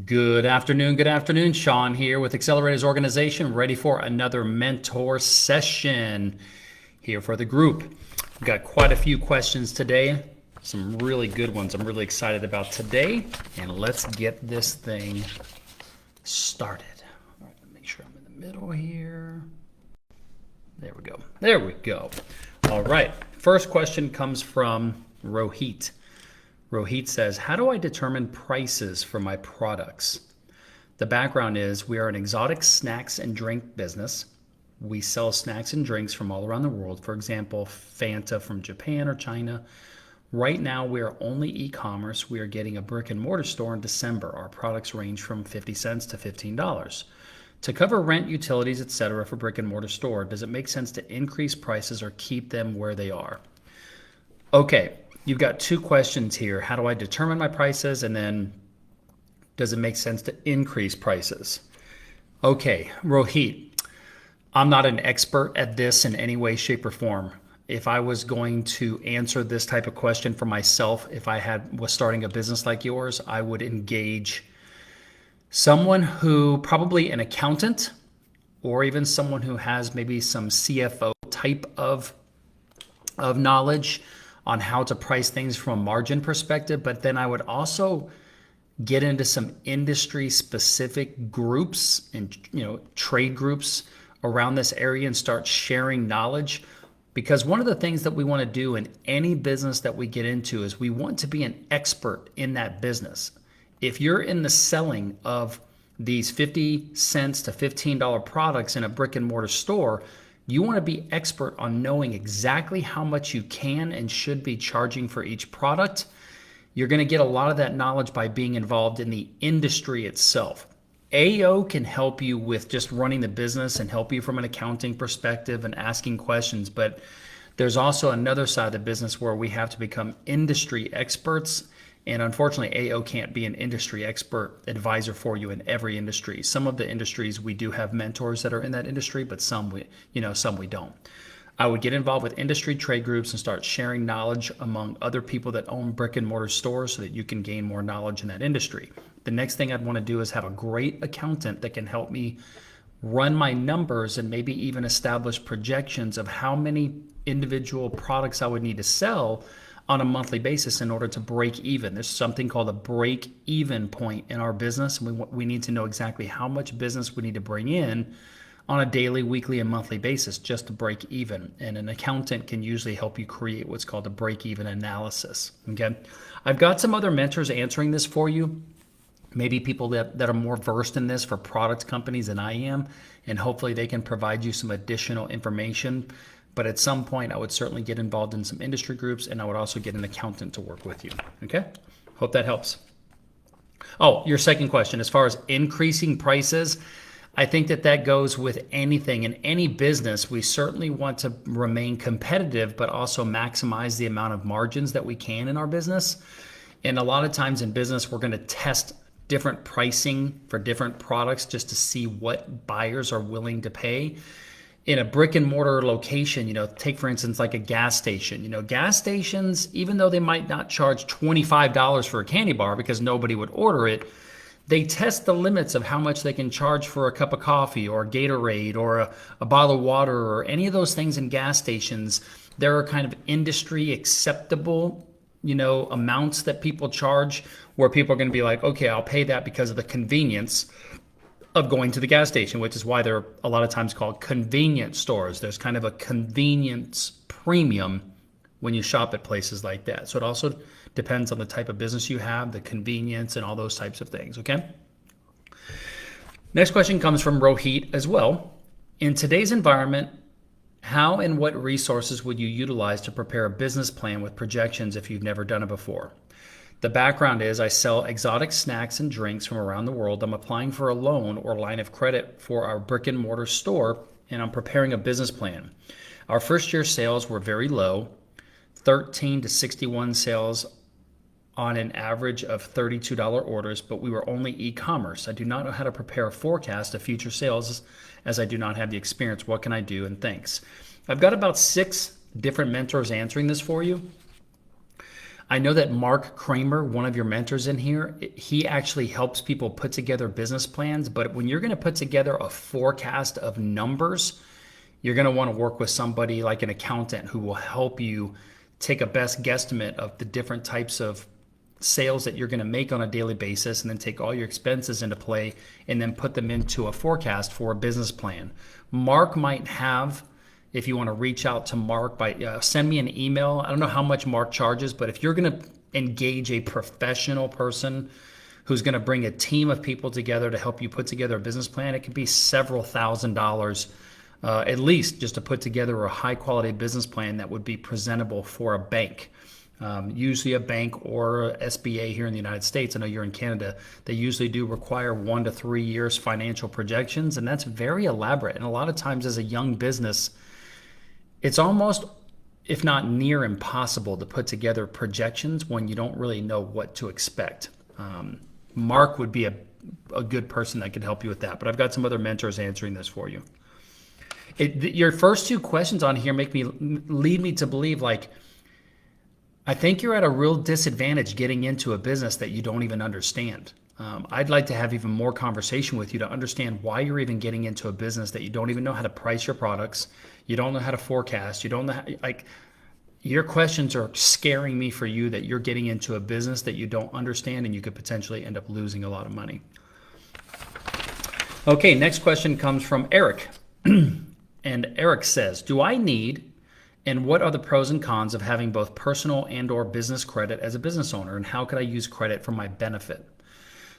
Good afternoon. Shawn here with Accelerators Organization, ready for another mentor session here for the group. We've got quite a few questions today, some really good ones I'm really excited about today, and let's get this thing started. All right, make sure I'm in the middle here. There we go. There we go. All right, first question comes from Rohit. Rohit says, how do I determine prices for my products? The background is we are an exotic snacks and drink business. We sell snacks and drinks from all around the world. For example, Fanta from Japan or China. Right now, we are only e-commerce. We are getting a brick and mortar store in December. Our products range from 50 cents to $15. To cover rent, utilities, etc. for brick and mortar store, does it make sense to increase prices or keep them where they are? Okay. You've got two questions here. How do I determine my prices? And then does it make sense to increase prices? Okay, Rohit, I'm not an expert at this in any way, shape, or form. If I was going to answer this type of question for myself, if I was starting a business like yours, I would engage someone who, probably an accountant, or even someone who has maybe some CFO type of knowledge on how to price things from a margin perspective, but then I would also get into some industry specific groups and trade groups around this area and start sharing knowledge. Because one of the things that we want to do in any business that we get into is we want to be an expert in that business. If you're in the selling of these 50 cents to $15 products in a brick and mortar store, you want to be expert on knowing exactly how much you can and should be charging for each product. You're going to get a lot of that knowledge by being involved in the industry itself. AO can help you with just running the business and help you from an accounting perspective and asking questions, but there's also another side of the business where we have to become industry experts. And unfortunately, AO can't be an industry expert advisor for you in every industry. Some of the industries we do have mentors that are in that industry, but some we don't. I would get involved with industry trade groups and start sharing knowledge among other people that own brick and mortar stores so that you can gain more knowledge in that industry. The next thing I'd want to do is have a great accountant that can help me run my numbers and maybe even establish projections of how many individual products I would need to sell on a monthly basis in order to break even. There's something called a break even point in our business. And we need to know exactly how much business we need to bring in on a daily, weekly, and monthly basis just to break even. And an accountant can usually help you create what's called a break even analysis. Okay. I've got some other mentors answering this for you. Maybe people that are more versed in this for product companies than I am. And hopefully they can provide you some additional information. But at some point, I would certainly get involved in some industry groups, and I would also get an accountant to work with you. Okay? Hope that helps. Oh, your second question, as far as increasing prices, I think that goes with anything. In any business, we certainly want to remain competitive, but also maximize the amount of margins that we can in our business. And a lot of times in business, we're going to test different pricing for different products just to see what buyers are willing to pay. In a brick and mortar location, take for instance like a gas station. Gas stations, even though they might not charge $25 for a candy bar because nobody would order it, they test the limits of how much they can charge for a cup of coffee or a Gatorade or a bottle of water or any of those things in gas stations. There are kind of industry acceptable, amounts that people charge where people are going to be like, okay, I'll pay that because of the convenience of going to the gas station, which is why they're a lot of times called convenience stores. There's kind of a convenience premium when you shop at places like that. So it also depends on the type of business you have, the convenience, and all those types of things, okay? Next question comes from Rohit as well. In today's environment, how and what resources would you utilize to prepare a business plan with projections if you've never done it before? The background is I sell exotic snacks and drinks from around the world. I'm applying for a loan or line of credit for our brick and mortar store, and I'm preparing a business plan. Our first year sales were very low, 13 to 61 sales on an average of $32 orders, but we were only e-commerce. I do not know how to prepare a forecast of future sales as I do not have the experience. What can I do? And thanks. I've got about 6 different mentors answering this for you. I know that Mark Kramer, one of your mentors in here, he actually helps people put together business plans. But when you're going to put together a forecast of numbers, you're going to want to work with somebody like an accountant who will help you take a best guesstimate of the different types of sales that you're going to make on a daily basis, and then take all your expenses into play and then put them into a forecast for a business plan. Mark might have, if you want to reach out to Mark, send me an email. I don't know how much Mark charges, but if you're going to engage a professional person who's going to bring a team of people together to help you put together a business plan, it could be several $1,000s at least, just to put together a high quality business plan that would be presentable for a bank. Usually a bank or SBA here in the United States, I know you're in Canada, they usually do require 1 to 3 years financial projections, and that's very elaborate. And a lot of times as a young business, it's almost, if not near impossible, to put together projections when you don't really know what to expect. Mark would be a good person that could help you with that, but I've got some other mentors answering this for you. Your first two questions on here lead me to believe, like, I think you're at a real disadvantage getting into a business that you don't even understand. I'd like to have even more conversation with you to understand why you're even getting into a business that you don't even know how to price your products. You don't know how to forecast. You don't know your questions are scaring me for you, that you're getting into a business that you don't understand and you could potentially end up losing a lot of money. Okay, next question comes from Eric. And Eric says, do I need, and what are the pros and cons of having both personal and or business credit as a business owner, and how could I use credit for my benefit?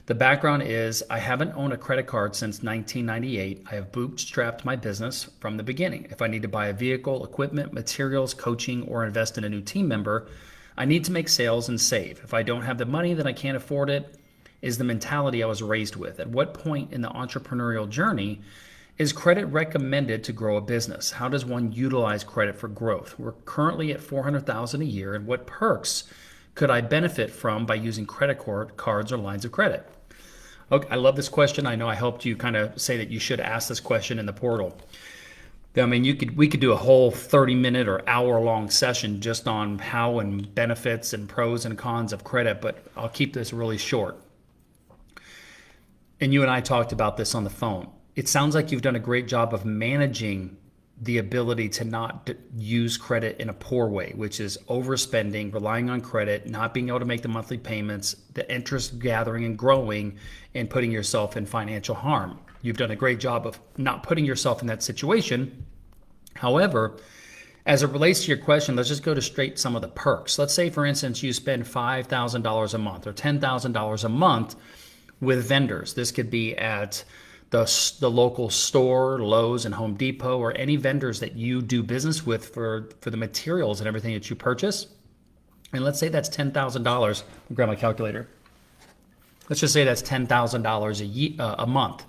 The background is I haven't owned a credit card since 1998. I have bootstrapped my business from the beginning. If I need to buy a vehicle, equipment, materials, coaching, or invest in a new team member, I need to make sales and save. If I don't have the money, then I can't afford it, is the mentality I was raised with. At what point in the entrepreneurial journey is credit recommended to grow a business? How does one utilize credit for growth? We're currently at $400,000 a year, and what perks could I benefit from by using credit cards or lines of credit? Okay, I love this question. I know I helped you kind of say that you should ask this question in the portal. I mean, we could do a whole 30-minute or hour-long session just on how and benefits and pros and cons of credit, but I'll keep this really short. And you and I talked about this on the phone. It sounds like you've done a great job of managing the ability to not use credit in a poor way, which is overspending, relying on credit, not being able to make the monthly payments, the interest gathering and growing, and putting yourself in financial harm. You've done a great job of not putting yourself in that situation. However, as it relates to your question, let's just go to straight some of the perks. Let's say, for instance, you spend $5,000 a month or $10,000 a month with vendors. This could be at the local store, Lowe's and Home Depot, or any vendors that you do business with for the materials and everything that you purchase. And let's say that's $10,000. I'll grab my calculator. Let's just say that's $10,000 a month.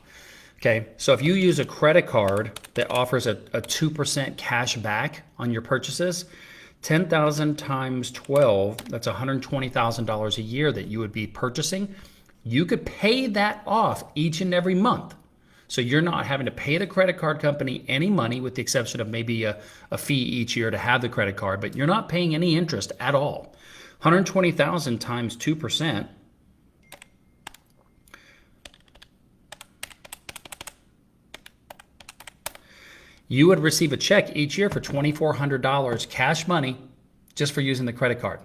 Okay, so if you use a credit card that offers a 2% cash back on your purchases, 10,000 times 12, that's $120,000 a year that you would be purchasing. You could pay that off each and every month. So you're not having to pay the credit card company any money, with the exception of maybe a fee each year to have the credit card, but you're not paying any interest at all. 120,000 times 2%. You would receive a check each year for $2,400 cash money just for using the credit card.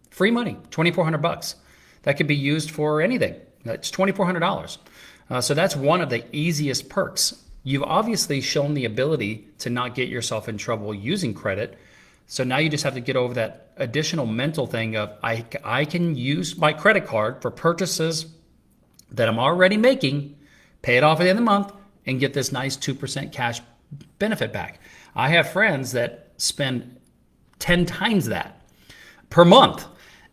Free money, $2,400. That could be used for anything. That's $2,400. So that's one of the easiest perks. You've obviously shown the ability to not get yourself in trouble using credit. So now you just have to get over that additional mental thing of I can use my credit card for purchases that I'm already making, pay it off at the end of the month, and get this nice 2% cash benefit back. I have friends that spend 10 times that per month,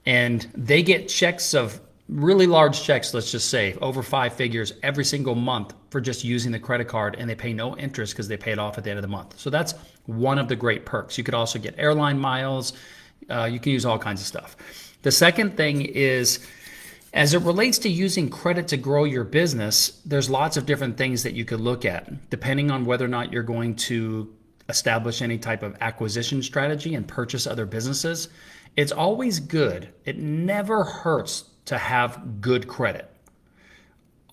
and they get checks of really large checks, let's just say over 5 figures every single month for just using the credit card, and they pay no interest because they pay it off at the end of the month. So that's one of the great perks. You could also get airline miles. You can use all kinds of stuff. The second thing is, as it relates to using credit to grow your business, there's lots of different things that you could look at depending on whether or not you're going to establish any type of acquisition strategy and purchase other businesses. It's always good. It never hurts to have good credit.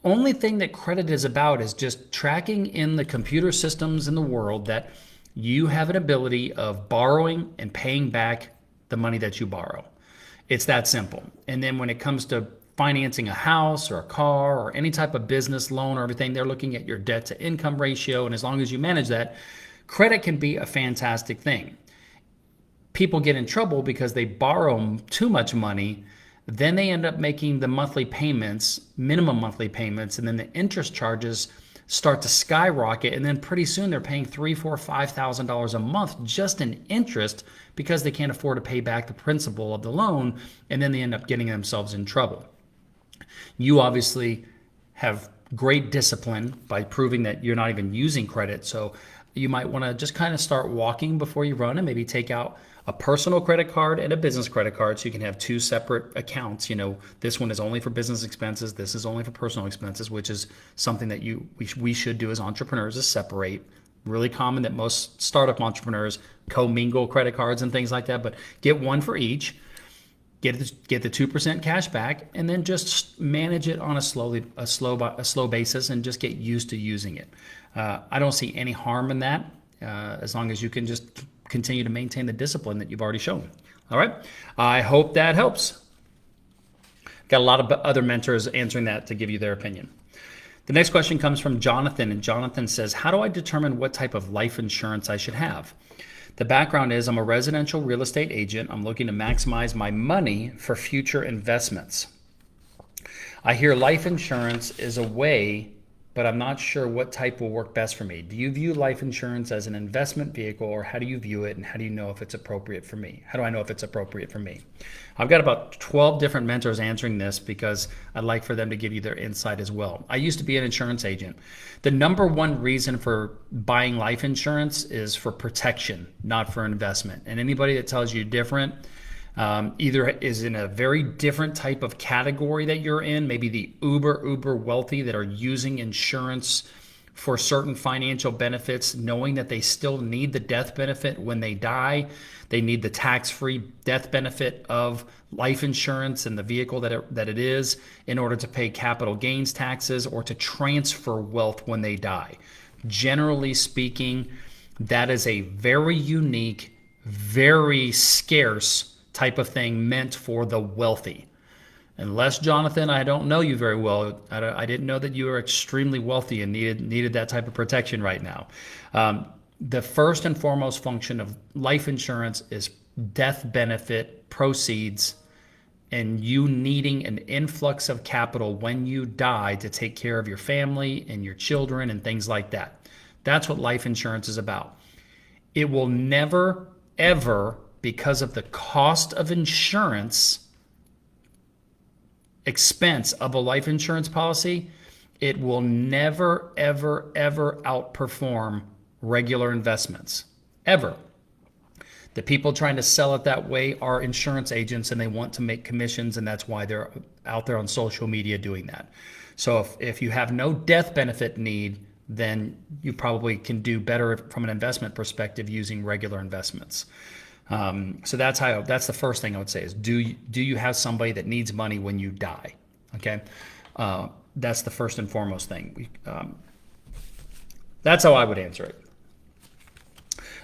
Only thing that credit is about is just tracking in the computer systems in the world that you have an ability of borrowing and paying back the money that you borrow. It's that simple. And then when it comes to financing a house or a car or any type of business loan or everything, they're looking at your debt to income ratio. And as long as you manage that, credit can be a fantastic thing. People get in trouble because they borrow too much money. Then they end up making the monthly payments, minimum monthly payments, and then the interest charges start to skyrocket. And then pretty soon they're paying $3,000, $4,000, $5,000 a month just in interest because they can't afford to pay back the principal of the loan. And then they end up getting themselves in trouble. You obviously have great discipline by proving that you're not even using credit. So you might want to just kind of start walking before you run and maybe take out a personal credit card and a business credit card so you can have two separate accounts. This one is only for business expenses. This is only for personal expenses, which is something that we should do as entrepreneurs, is separate. Really common that most startup entrepreneurs commingle credit cards and things like that, but get one for each. Get the 2% cash back, and then just manage it on a slow basis, and just get used to using it. I don't see any harm in that, as long as you can just continue to maintain the discipline that you've already shown. All right. I hope that helps. Got a lot of other mentors answering that to give you their opinion. The next question comes from Jonathan, and Jonathan says, how do I determine what type of life insurance I should have? The background is I'm a residential real estate agent. I'm looking to maximize my money for future investments. I hear life insurance is a way, but I'm not sure what type will work best for me. Do you view life insurance as an investment vehicle, or how do you view it, and how do you know if it's appropriate for me? How do I know if it's appropriate for me? I've got about 12 different mentors answering this because I'd like for them to give you their insight as well. I used to be an insurance agent. The number one reason for buying life insurance is for protection, not for investment. And anybody that tells you different either is in a very different type of category that you're in, maybe the uber wealthy that are using insurance for certain financial benefits, knowing that they still need the death benefit when they die. They need the tax-free death benefit of life insurance and the vehicle that it is in order to pay capital gains taxes or to transfer wealth when they die. Generally speaking, that is a very unique, very scarce type of thing meant for the wealthy. Unless, Jonathan, I don't know you very well. I didn't know that you were extremely wealthy and needed that type of protection right now. The first and foremost function of life insurance is death benefit proceeds and you needing an influx of capital when you die to take care of your family and your children and things like that. That's what life insurance is about. It will never, ever, because of the cost of insurance expense of a life insurance policy, it will never, ever, ever outperform regular investments, ever. The people trying to sell it that way are insurance agents, and they want to make commissions, and that's why they're out there on social media doing that. So if you have no death benefit need, then you probably can do better from an investment perspective using regular investments. So that's the first thing I would say is, do you have somebody that needs money when you die? Okay. That's the first and foremost thing. That's how I would answer it.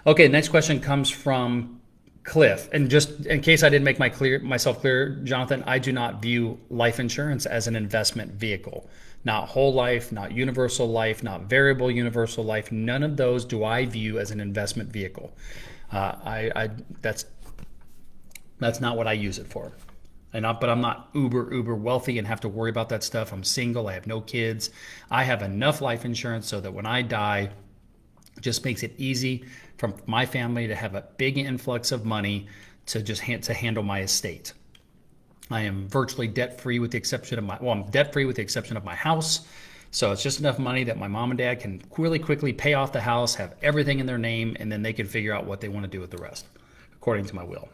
Okay. Next question comes from Cliff. And just in case I didn't make myself clear, Jonathan, I do not view life insurance as an investment vehicle. Not whole life, not universal life, not variable universal life. None of those do I view as an investment vehicle. That's not what I use it for. But I'm not uber wealthy and have to worry about that stuff. I'm single. I have no kids. I have enough life insurance so that when I die, it just makes it easy for my family to have a big influx of money to just to handle my estate. I am virtually debt-free with the exception of I'm debt-free with the exception of my house. So it's just enough money that my mom and dad can really quickly pay off the house, have everything in their name, and then they can figure out what they want to do with the rest, according to my will.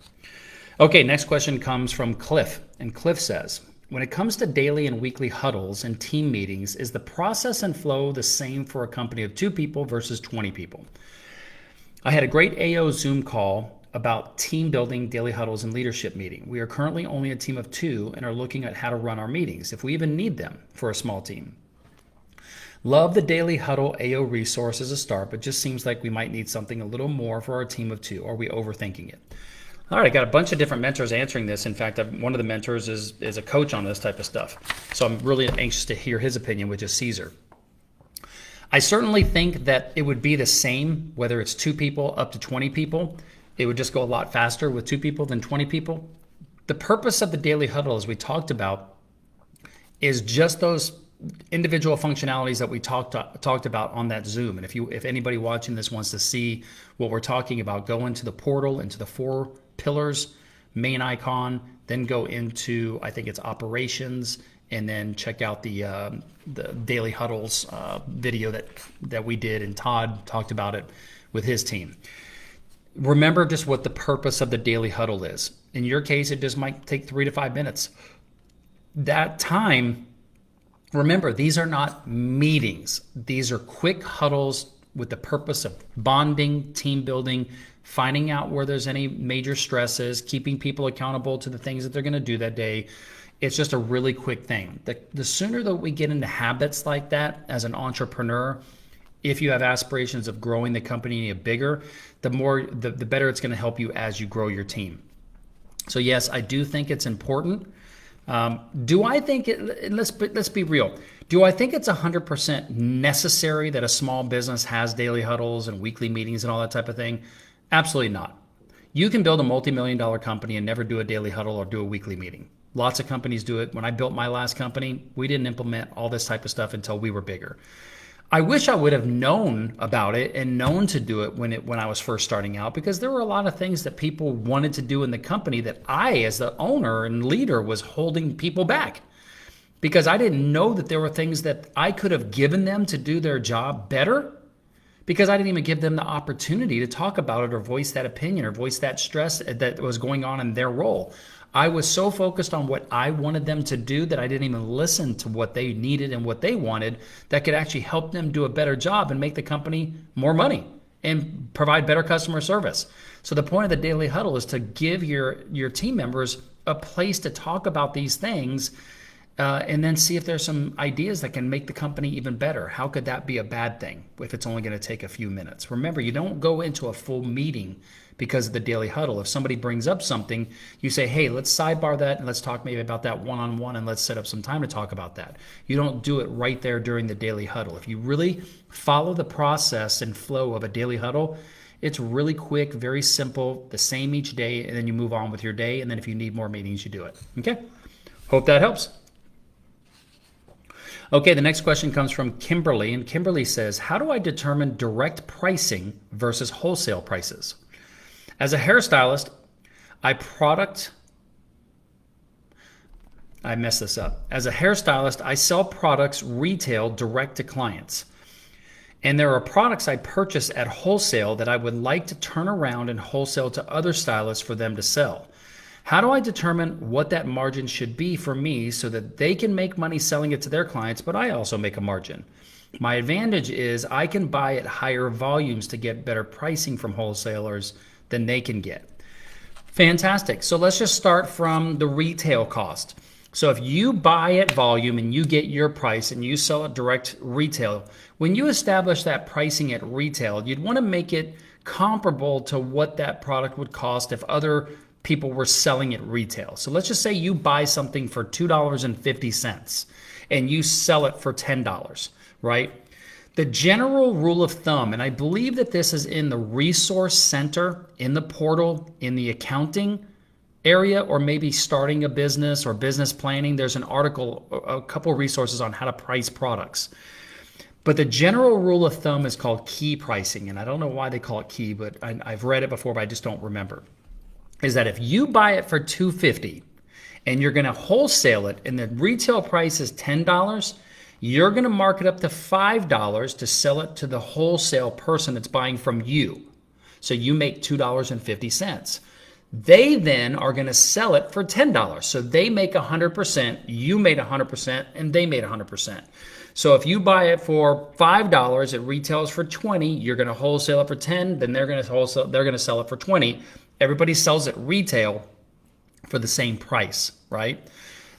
Okay, next question comes from Cliff. And Cliff says, when it comes to daily and weekly huddles and team meetings, is the process and flow the same for a company of 2 people versus 20 people? I had a great AO Zoom call about team building, daily huddles, and leadership meeting. We are currently only a team of 2 and are looking at how to run our meetings, if we even need them for a small team. Love the daily huddle AO resource as a start, but just seems like we might need something a little more for our team of 2. Are we overthinking it? All right, I got a bunch of different mentors answering this. In fact, one of the mentors is a coach on this type of stuff. So I'm really anxious to hear his opinion, which is Caesar. I certainly think that it would be the same, whether it's 2 people up to 20 people. It would just go a lot faster with 2 people than 20 people. The purpose of the daily huddle, as we talked about, is just those individual functionalities that we talked about on that Zoom. And if anybody watching this wants to see what we're talking about, go into the portal, into the 4 pillars, main icon, then go into, I think it's operations, and then check out the daily huddles video that we did, and Todd talked about it with his team. Remember just what the purpose of the daily huddle is. In your case, it just might take 3 to 5 minutes. That time, remember, these are not meetings. These are quick huddles with the purpose of bonding, team building, finding out where there's any major stresses, keeping people accountable to the things that they're going to do that day. It's just a really quick thing. The sooner that we get into habits like that as an entrepreneur, if you have aspirations of growing the company bigger, the better it's going to help you as you grow your team. So yes, I do think it's important. Do I think it? Let's be real. Do I think it's 100% necessary that a small business has daily huddles and weekly meetings and all that type of thing? Absolutely not. You can build a multi-million-dollar company and never do a daily huddle or do a weekly meeting. Lots of companies do it. When I built my last company, we didn't implement all this type of stuff until we were bigger. I wish I would have known about it and known to do it when I was first starting out, because there were a lot of things that people wanted to do in the company that I, as the owner and leader, was holding people back, because I didn't know that there were things that I could have given them to do their job better, because I didn't even give them the opportunity to talk about it or voice that opinion or voice that stress that was going on in their role. I was so focused on what I wanted them to do that I didn't even listen to what they needed and what they wanted that could actually help them do a better job and make the company more money and provide better customer service. So the point of the daily huddle is to give your team members a place to talk about these things, and then see if there's some ideas that can make the company even better. How could that be a bad thing if it's only going to take a few minutes? Remember, you don't go into a full meeting because of the daily huddle. If somebody brings up something, you say, hey, let's sidebar that and let's talk maybe about that one-on-one, and let's set up some time to talk about that. You don't do it right there during the daily huddle. If you really follow the process and flow of a daily huddle, it's really quick, very simple, the same each day, and then you move on with your day. And then if you need more meetings, you do it. Okay? Hope that helps. Okay, the next question comes from Kimberly, and Kimberly says, how do I determine direct pricing versus wholesale prices? As a hairstylist, As a hairstylist, I sell products retail direct to clients. And there are products I purchase at wholesale that I would like to turn around and wholesale to other stylists for them to sell. How do I determine what that margin should be for me so that they can make money selling it to their clients, but I also make a margin? My advantage is I can buy at higher volumes to get better pricing from wholesalers than they can get. Fantastic. So let's just start from the retail cost. So if you buy at volume and you get your price and you sell it direct retail, when you establish that pricing at retail, you'd want to make it comparable to what that product would cost if other people were selling at retail. So let's just say you buy something for $2.50 and you sell it for $10, right? The general rule of thumb, and I believe that this is in the resource center, in the portal, in the accounting area, or maybe starting a business or business planning. There's an article, a couple of resources on how to price products. But the general rule of thumb is called key pricing. And I don't know why they call it key, but I've read it before, but I just don't remember. Is that if you buy it for $2.50 and you're going to wholesale it and the retail price is $10, you're going to mark it up to $5 to sell it to the wholesale person that's buying from you. So you make $2.50. They then are going to sell it for $10. So they make 100%, you made 100%, and they made 100%. So if you buy it for $5, it retails for $20, you're going to wholesale it for $10, then they're going to sell it for $20. Everybody sells at retail for the same price, right?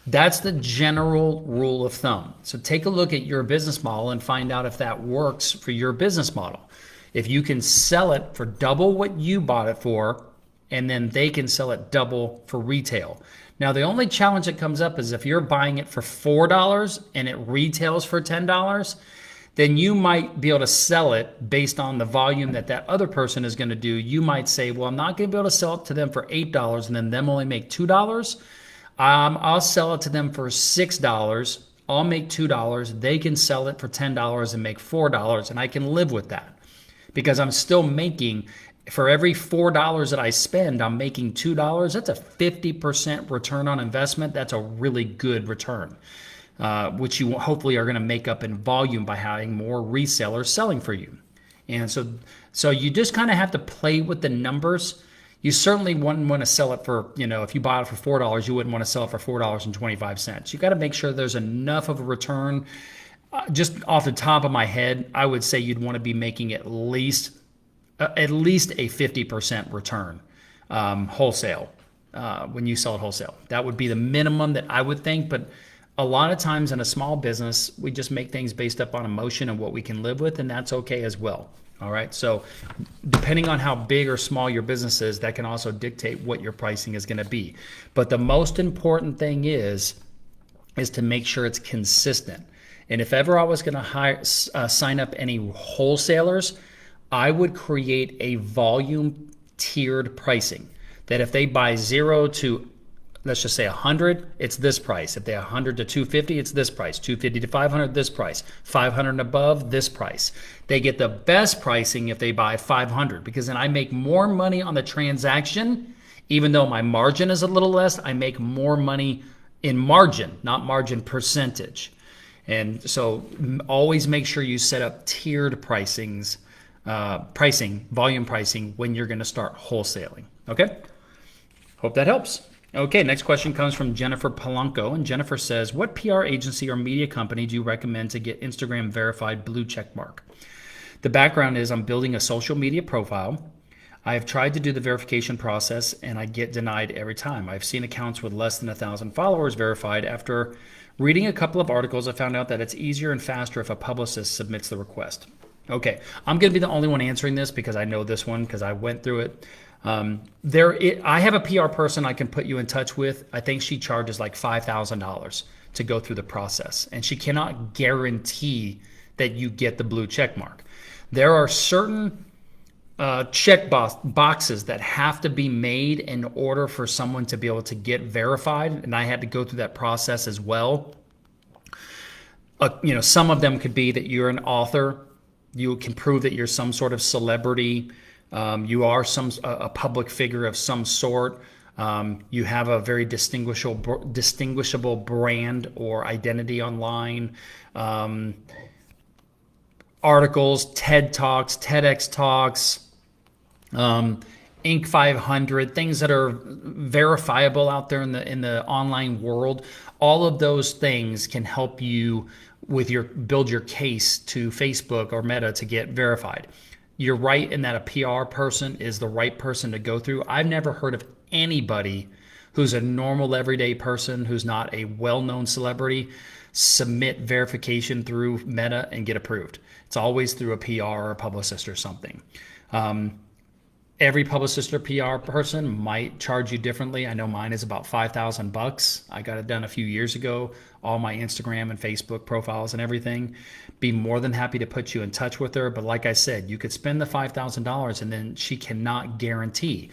That's the general rule of thumb. So take a look at your business model and find out if that works for your business model. If you can sell it for double what you bought it for, and then they can sell it double for retail. Now, the only challenge that comes up is if you're buying it for $4 and it retails for $10, then you might be able to sell it based on the volume that that other person is going to do. You might say, well, I'm not going to be able to sell it to them for $8 and then them only make $2. I'll sell it to them for $6. I'll make $2. They can sell it for $10 and make $4, and I can live with that because I'm still making, for every $4 that I spend, I'm making $2. That's a 50% return on investment. That's a really good return, which you hopefully are going to make up in volume by having more resellers selling for you. And so you just kind of have to play with the numbers. You certainly wouldn't want to sell it for, if you bought it for $4, you wouldn't want to sell it for $4.25. You got to make sure there's enough of a return. Just off the top of my head, I would say you'd want to be making at least a 50% return wholesale when you sell it wholesale. That would be the minimum that I would think. But a lot of times in a small business, we just make things based up on emotion and what we can live with, and that's okay as well. All right. So depending on how big or small your business is, that can also dictate what your pricing is going to be. But the most important thing is to make sure it's consistent. And if ever I was going to sign up any wholesalers, I would create a volume tiered pricing that if they buy 0 to, let's just say 100, it's this price. If they 100 to 250, it's this price. 250 to 500, this price. 500 and above, this price. They get the best pricing if they buy 500 because then I make more money on the transaction. Even though my margin is a little less, I make more money in margin, not margin percentage. And so always make sure you set up tiered volume pricing when you're going to start wholesaling. Okay? Hope that helps. Okay, next question comes from Jennifer Polanco, and Jennifer says, what PR agency or media company do you recommend to get Instagram verified blue check mark? The background is I'm building a social media profile. I have tried to do the verification process and I get denied every time. I've seen accounts with less than 1,000 followers verified. After reading a couple of articles, I found out that it's easier and faster if a publicist submits the request. Okay, I'm going to be the only one answering this because I know this one because I went through it. I have a PR person I can put you in touch with. I think she charges like $5,000 to go through the process, and she cannot guarantee that you get the blue check mark. There are certain check boxes that have to be made in order for someone to be able to get verified, and I had to go through that process as well. Some of them could be that you're an author. You can prove that you're some sort of celebrity. You are a public figure of some sort. You have a very distinguishable brand or identity online. Articles, TED Talks, TEDx Talks, Inc. 500, things that are verifiable out there in the online world. All of those things can help you build your case to Facebook or Meta to get verified. You're right in that a PR person is the right person to go through. I've never heard of anybody who's a normal everyday person who's not a well-known celebrity submit verification through Meta and get approved. It's always through a PR or a publicist or something. Every publicist or PR person might charge you differently. I know mine is about $5,000. I got it done a few years ago. All my Instagram and Facebook profiles and everything. Be more than happy to put you in touch with her. But like I said, you could spend the $5,000 and then she cannot guarantee.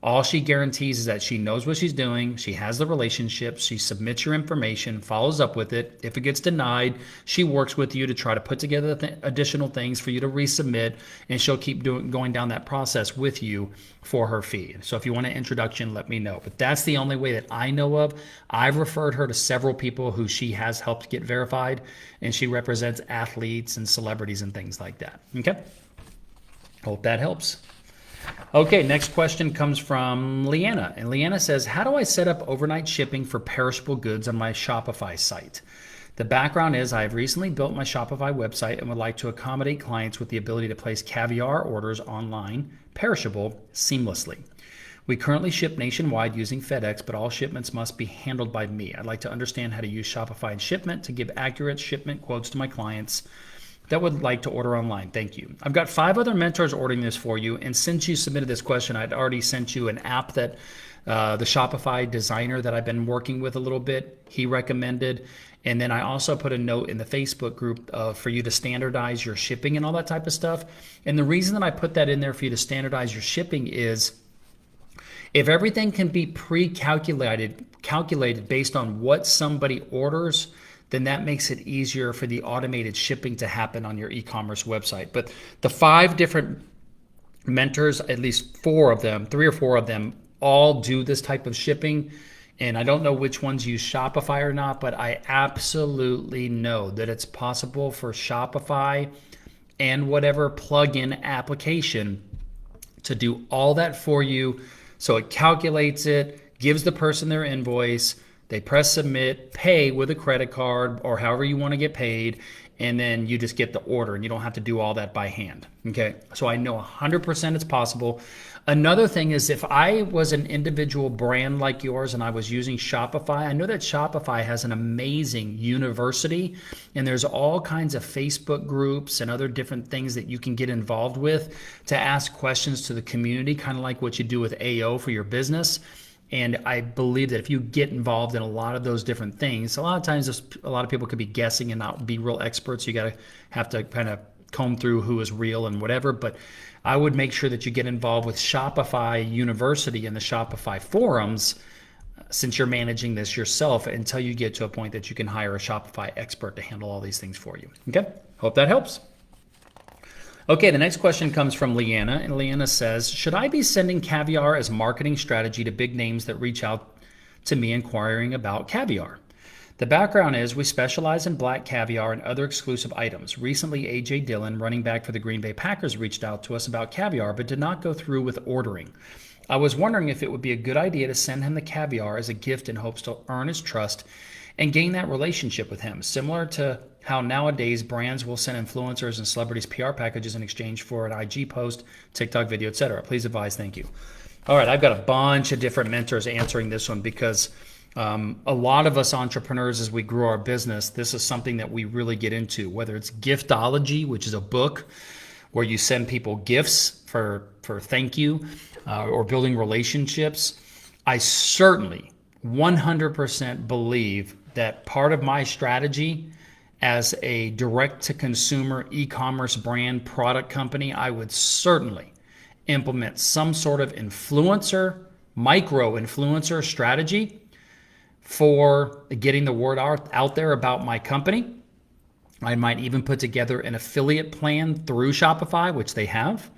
All she guarantees is that she knows what she's doing. She has the relationship. She submits your information, follows up with it. If it gets denied, she works with you to try to put together additional things for you to resubmit, and she'll keep going down that process with you for her fee. So if you want an introduction, let me know. But that's the only way that I know of. I've referred her to several people who she has helped get verified, and she represents athletes and celebrities and things like that. Okay? Hope that helps. Okay, next question comes from Leanna. And Leanna says, how do I set up overnight shipping for perishable goods on my Shopify site? The background is I've recently built my Shopify website and would like to accommodate clients with the ability to place caviar orders online, perishable, seamlessly. We currently ship nationwide using FedEx, but all shipments must be handled by me. I'd like to understand how to use Shopify and shipment to give accurate shipment quotes to my clients that would like to order online. Thank you. I've got 5 other mentors ordering this for you. And since you submitted this question, I'd already sent you an app that the Shopify designer that I've been working with a little bit, he recommended. And then I also put a note in the Facebook group for you to standardize your shipping and all that type of stuff. And the reason that I put that in there for you to standardize your shipping is if everything can be calculated based on what somebody orders, then that makes it easier for the automated shipping to happen on your e-commerce website. But the 5 different mentors, at least 4 of them, 3 or 4 of them, all do this type of shipping. And I don't know which ones use Shopify or not, but I absolutely know that it's possible for Shopify and whatever plugin application to do all that for you. So it calculates it, gives the person their invoice, they press submit, pay with a credit card or however you want to get paid, and then you just get the order and you don't have to do all that by hand. Okay, so I know 100% it's possible. Another thing is if I was an individual brand like yours and I was using Shopify, I know that Shopify has an amazing university and there's all kinds of Facebook groups and other different things that you can get involved with to ask questions to the community, kind of like what you do with AO for your business. And I believe that if you get involved in a lot of those different things, a lot of times a lot of people could be guessing and not be real experts. You have to kind of comb through who is real and whatever. But I would make sure that you get involved with Shopify University and the Shopify forums since you're managing this yourself until you get to a point that you can hire a Shopify expert to handle all these things for you. Okay, hope that helps. Okay, the next question comes from Leanna, and Leanna says, should I be sending caviar as marketing strategy to big names that reach out to me inquiring about caviar? The background is we specialize in black caviar and other exclusive items. Recently, A.J. Dillon, running back for the Green Bay Packers, reached out to us about caviar, but did not go through with ordering. I was wondering if it would be a good idea to send him the caviar as a gift in hopes to earn his trust and gain that relationship with him, similar to how nowadays brands will send influencers and celebrities PR packages in exchange for an IG post, TikTok video, etc. Please advise. Thank you. All right, I've got a bunch of different mentors answering this one because a lot of us entrepreneurs, as we grow our business, this is something that we really get into, whether it's giftology, which is a book where you send people gifts for thank you, or building relationships. I certainly 100% believe that part of my strategy as a direct-to-consumer e-commerce brand product company, I would certainly implement some sort of influencer, micro-influencer strategy for getting the word out there about my company. I might even put together an affiliate plan through Shopify, which they have.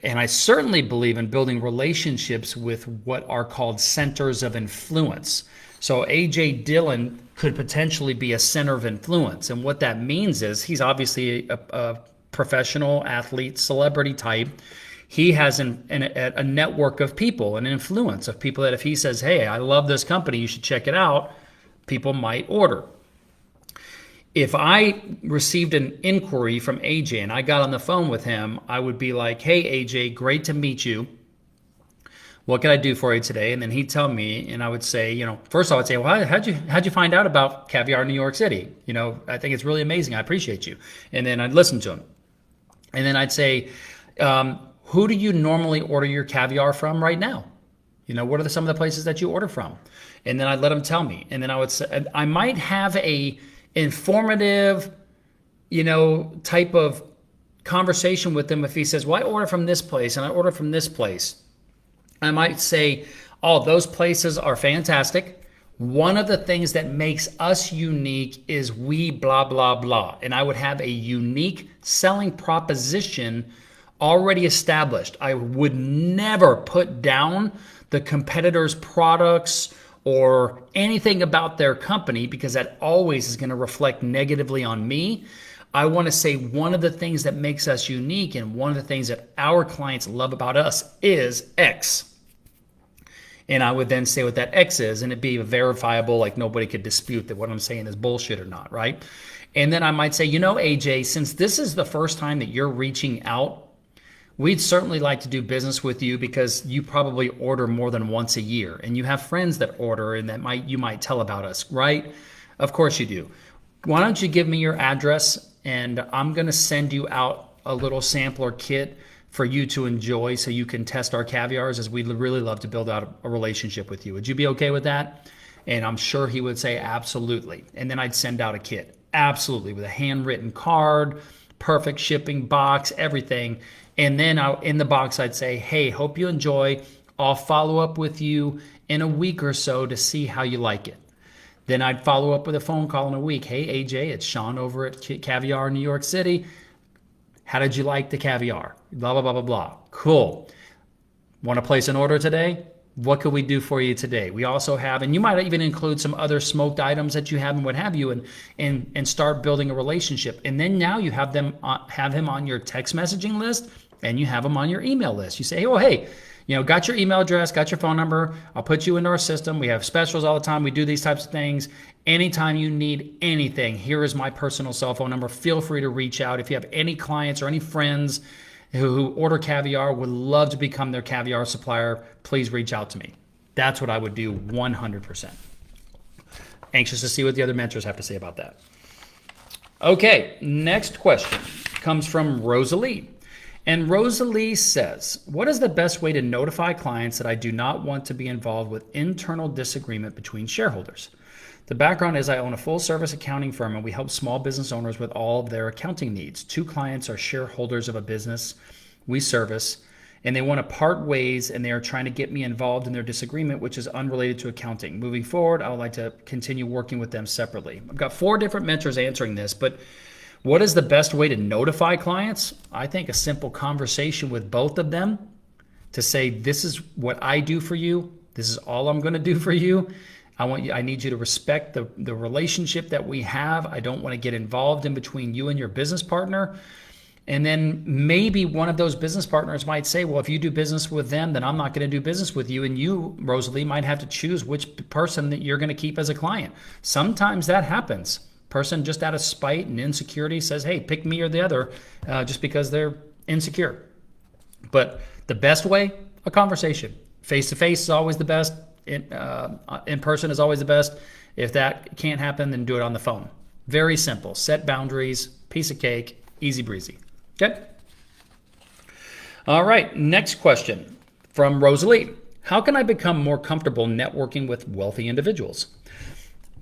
And I certainly believe in building relationships with what are called centers of influence. So A.J. Dillon could potentially be a center of influence. And what that means is he's obviously a professional athlete, celebrity type. He has a network of people, an influence of people that if he says, hey, I love this company, you should check it out, people might order. If I received an inquiry from AJ and I got on the phone with him, I would be like, hey, AJ, great to meet you. What can I do for you today? And then he'd tell me, and I would say, first I would say, well, how'd you find out about caviar in New York City? I think it's really amazing. I appreciate you. And then I'd listen to him. And then I'd say, who do you normally order your caviar from right now? What are some of the places that you order from? And then I'd let him tell me. And then I would say, I might have a informative, type of conversation with him if he says, well, I order from this place and I order from this place. I might say, oh, those places are fantastic. One of the things that makes us unique is we blah, blah, blah. And I would have a unique selling proposition already established. I would never put down the competitor's products or anything about their company because that always is going to reflect negatively on me. I want to say one of the things that makes us unique and one of the things that our clients love about us is X. And I would then say what that X is, and it'd be verifiable, like nobody could dispute that what I'm saying is bullshit or not, right? And then I might say, AJ, since this is the first time that you're reaching out, we'd certainly like to do business with you because you probably order more than once a year and you have friends that order and you might tell about us, right? Of course you do. Why don't you give me your address and I'm going to send you out a little sampler kit for you to enjoy so you can test our caviars, as we'd really love to build out a relationship with you. Would you be okay with that? And I'm sure he would say absolutely. And then I'd send out a kit, absolutely, with a handwritten card, perfect shipping box, everything. And then in the box, I'd say, hey, hope you enjoy. I'll follow up with you in a week or so to see how you like it. Then I'd follow up with a phone call in a week. Hey, AJ, it's Shawn over at Caviar New York City. How did you like the caviar? Blah, blah, blah, blah, blah. Cool. Want to place an order today? What could we do for you today? We also have, and you might even include some other smoked items that you have and what have you, and start building a relationship. And then now you have him on your text messaging list, and you have him on your email list. You say, oh, hey, got your email address, got your phone number. I'll put you into our system. We have specials all the time. We do these types of things. Anytime you need anything, here is my personal cell phone number. Feel free to reach out. If you have any clients or any friends who order caviar, would love to become their caviar supplier, please reach out to me. That's what I would do 100%. Anxious to see what the other mentors have to say about that. Okay, next question comes from Rosalie. And Rosalie says, what is the best way to notify clients that I do not want to be involved with internal disagreement between shareholders? The background is I own a full-service accounting firm, and we help small business owners with all of their accounting needs. 2 clients are shareholders of a business we service, and they want to part ways, and they are trying to get me involved in their disagreement, which is unrelated to accounting. Moving forward, I would like to continue working with them separately. I've got 4 different mentors answering this, but what is the best way to notify clients? I think a simple conversation with both of them to say, this is what I do for you. This is all I'm going to do for you. I need you to respect the relationship that we have. I don't want to get involved in between you and your business partner. And then maybe one of those business partners might say, well, if you do business with them, then I'm not going to do business with you. And you, Rosalie, might have to choose which person that you're going to keep as a client. Sometimes that happens. Person just out of spite and insecurity says, hey, pick me or the other, just because they're insecure. But the best way, a conversation. Face-to-face is always the best. In person is always the best. If that can't happen, then do it on the phone. Very simple. Set boundaries, piece of cake, easy breezy. Okay? All right, next question from Rosalie. How can I become more comfortable networking with wealthy individuals?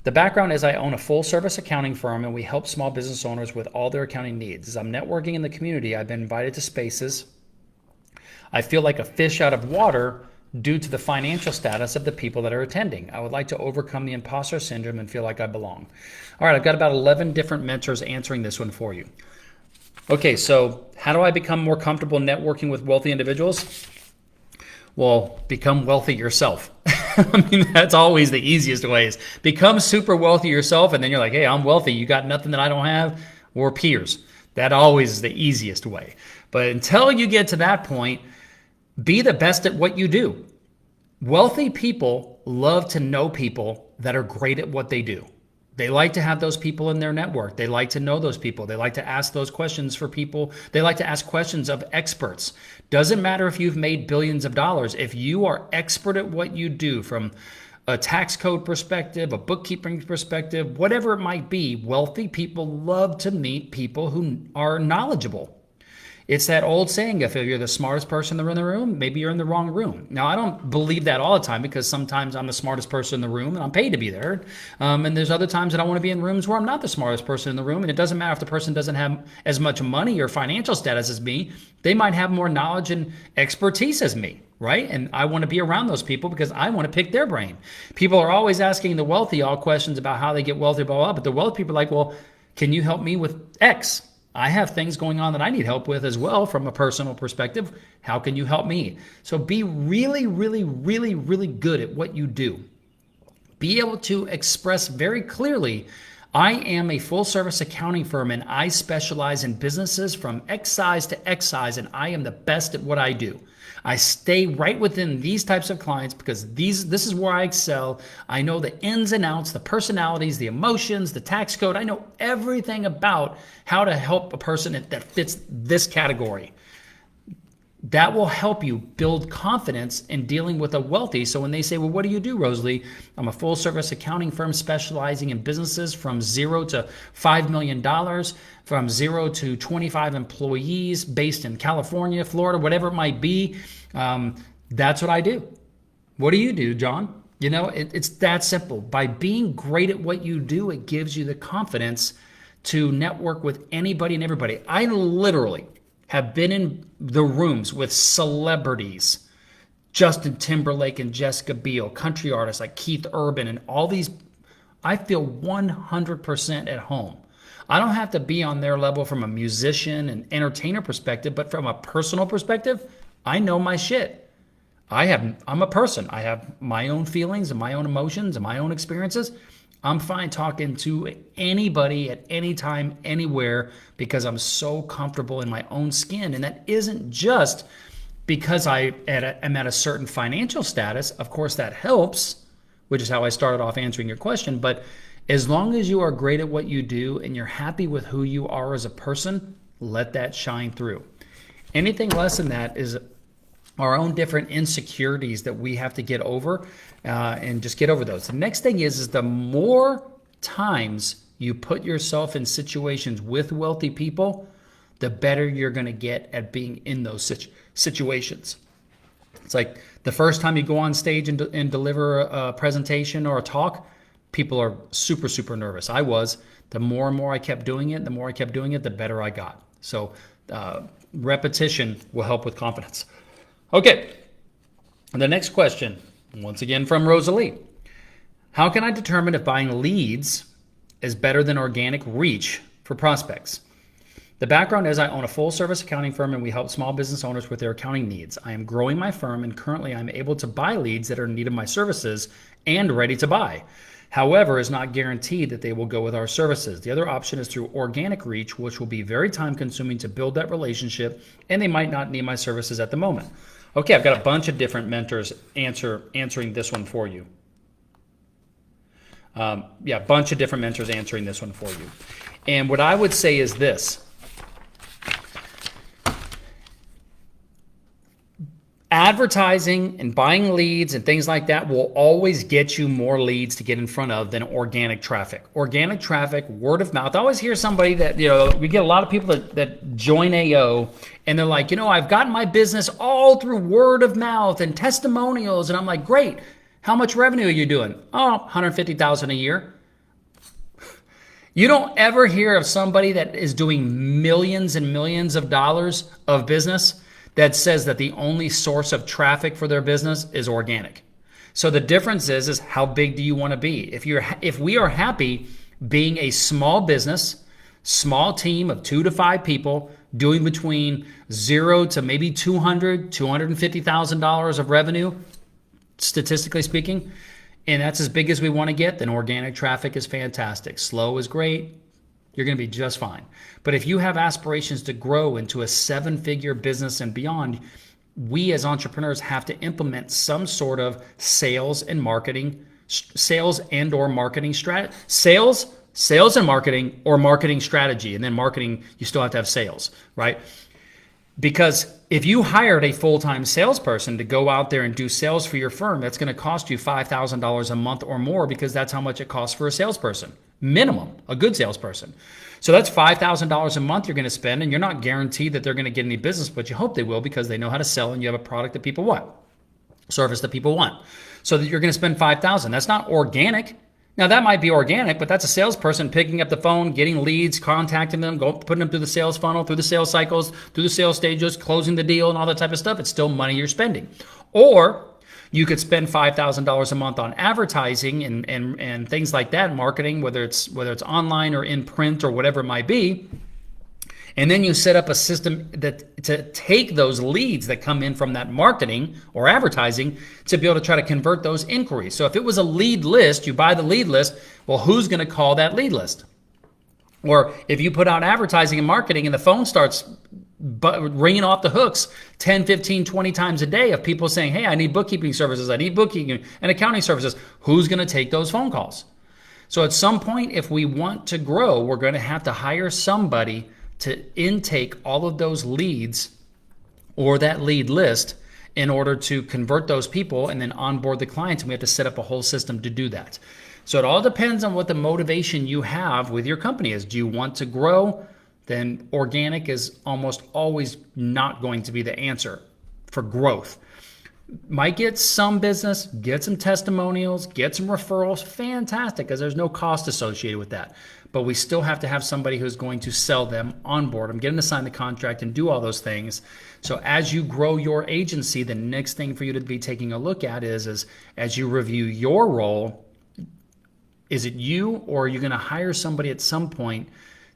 The background is I own a full-service accounting firm, and we help small business owners with all their accounting needs. As I'm networking in the community, I've been invited to spaces. I feel like a fish out of water due to the financial status of the people that are attending. I would like to overcome the imposter syndrome and feel like I belong. All right, I've got about 11 different mentors answering this one for you. Okay, so how do I become more comfortable networking with wealthy individuals? Well, become wealthy yourself. I mean, that's always the easiest ways. Become super wealthy yourself, and then you're like, hey, I'm wealthy. You got nothing that I don't have? We're peers. That always is the easiest way. But until you get to that point, be the best at what you do. Wealthy people love to know people that are great at what they do. They like to have those people in their network. They like to know those people. They like to ask those questions for people. They like to ask questions of experts. Doesn't matter if you've made billions of dollars. If you are expert at what you do, from a tax code perspective, a bookkeeping perspective, whatever it might be, wealthy people love to meet people who are knowledgeable. It's that old saying, if you're the smartest person in the room, maybe you're in the wrong room. Now, I don't believe that all the time, because sometimes I'm the smartest person in the room and I'm paid to be there. And there's other times that I want to be in rooms where I'm not the smartest person in the room. And it doesn't matter if the person doesn't have as much money or financial status as me. They might have more knowledge and expertise as me, right? And I want to be around those people because I want to pick their brain. People are always asking the wealthy all questions about how they get wealthy, blah, blah, blah. But the wealthy people are like, well, can you help me with X? I have things going on that I need help with as well from a personal perspective. How can you help me? So be really, really, really, really good at what you do. Be able to express very clearly, I am a full service accounting firm and I specialize in businesses from X size to X size, and I am the best at what I do. I stay right within these types of clients because this is where I excel. I know the ins and outs, the personalities, the emotions, the tax code. I know everything about how to help a person that fits this category. that will help you build confidence in dealing with a wealthy. So when they say, well, what do you do, Rosalie? I'm a full service accounting firm specializing in businesses from $0 to $5 million, from 0 to 25 employees based in California, Florida, whatever it might be. That's what I do. What do you do, John? You know, it's that simple. By being great at what you do, it gives you the confidence to network with anybody and everybody. I literally have been in the rooms with celebrities, Justin Timberlake and Jessica Biel, country artists like Keith Urban, and all these. I feel 100% at home. I don't have to be on their level from a musician and entertainer perspective, but from a personal perspective, I know my shit. I'm a person. I have my own feelings and my own emotions and my own experiences. I'm fine talking to anybody at any time, anywhere, because I'm so comfortable in my own skin. And that isn't just because I'm at a certain financial status. Of course, that helps, which is how I started off answering your question. But as long as you are great at what you do and you're happy with who you are as a person, let that shine through. Anything less than that is our own different insecurities that we have to get over, and just get over those. The next thing is the more times you put yourself in situations with wealthy people, the better you're going to get at being in those situations. It's like the first time you go on stage and deliver a presentation or a talk, people are super, super nervous. I was. The more and more I kept doing it, the better I got. So repetition will help with confidence. Okay, the next question, once again from Rosalie. How can I determine if buying leads is better than organic reach for prospects? The background is I own a full-service accounting firm and we help small business owners with their accounting needs. I am growing my firm and currently I'm able to buy leads that are in need of my services and ready to buy. However, it's not guaranteed that they will go with our services. The other option is through organic reach, which will be very time-consuming to build that relationship, and they might not need my services at the moment. Okay, I've got a bunch of different mentors answering this one for you. A bunch of different mentors answering this one for you. And what I would say is this. Advertising and buying leads and things like that will always get you more leads to get in front of than organic traffic. Organic traffic, word of mouth. I always hear somebody that, we get a lot of people that join AO and they're like, I've gotten my business all through word of mouth and testimonials. And I'm like, great. How much revenue are you doing? Oh, $150,000 a year. You don't ever hear of somebody that is doing millions and millions of dollars of business that says that the only source of traffic for their business is organic. So the difference is how big do you want to be? If we are happy being a small business, small team of 2 to 5 people doing between 0 to maybe $250,000 of revenue, statistically speaking, and that's as big as we want to get, then organic traffic is fantastic. Slow is great. You're going to be just fine. But if you have aspirations to grow into a 7-figure business and beyond, we as entrepreneurs have to implement some sort of sales and or marketing strategy. Sales and marketing, or marketing strategy. And then marketing, you still have to have sales, right? Because if you hired a full-time salesperson to go out there and do sales for your firm, that's going to cost you $5,000 a month or more, because that's how much it costs for a salesperson. Minimum, a good salesperson. So that's $5,000 a month you're going to spend, and you're not guaranteed that they're going to get any business, but you hope they will because they know how to sell and you have a product that people want, service that people want. So that you're going to spend $5,000. That's not organic. Now that might be organic, but that's a salesperson picking up the phone, getting leads, contacting them, putting them through the sales funnel, through the sales cycles, through the sales stages, closing the deal and all that type of stuff. It's still money you're spending. Or you could spend $5,000 a month on advertising and things like that, marketing, whether it's online or in print or whatever it might be. And then you set up a system to take those leads that come in from that marketing or advertising to be able to try to convert those inquiries. So if it was a lead list, you buy the lead list, well, who's going to call that lead list? Or if you put out advertising and marketing and the phone starts ringing off the hooks 10, 15, 20 times a day of people saying, hey, I need bookkeeping services, I need bookkeeping and accounting services, who's going to take those phone calls? So at some point, if we want to grow, we're going to have to hire somebody to intake all of those leads or that lead list in order to convert those people and then onboard the clients. And we have to set up a whole system to do that. So it all depends on what the motivation you have with your company is. Do you want to grow? Then organic is almost always not going to be the answer for growth. Might get some business, get some testimonials, get some referrals, fantastic, because there's no cost associated with that. But we still have to have somebody who's going to sell them, onboard them, get them to sign the contract and do all those things. So as you grow your agency, the next thing for you to be taking a look at is as you review your role, is it you, or are you going to hire somebody at some point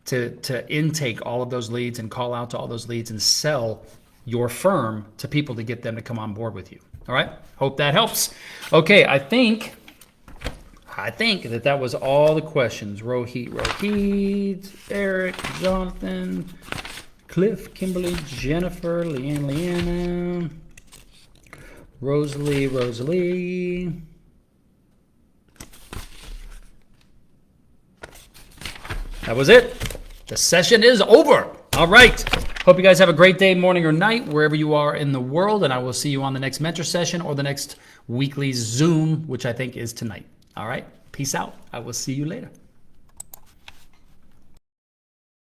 to intake all of those leads and call out to all those leads and sell your firm to people to get them to come on board with you? All right. Hope that helps. Okay. I think that was all the questions. Rohit, Eric, Jonathan, Cliff, Kimberly, Jennifer, Leanna, Rosalie. That was it. The session is over. All right. Hope you guys have a great day, morning, or night, wherever you are in the world. And I will see you on the next mentor session or the next weekly Zoom, which I think is tonight. All right. Peace out. I will see you later.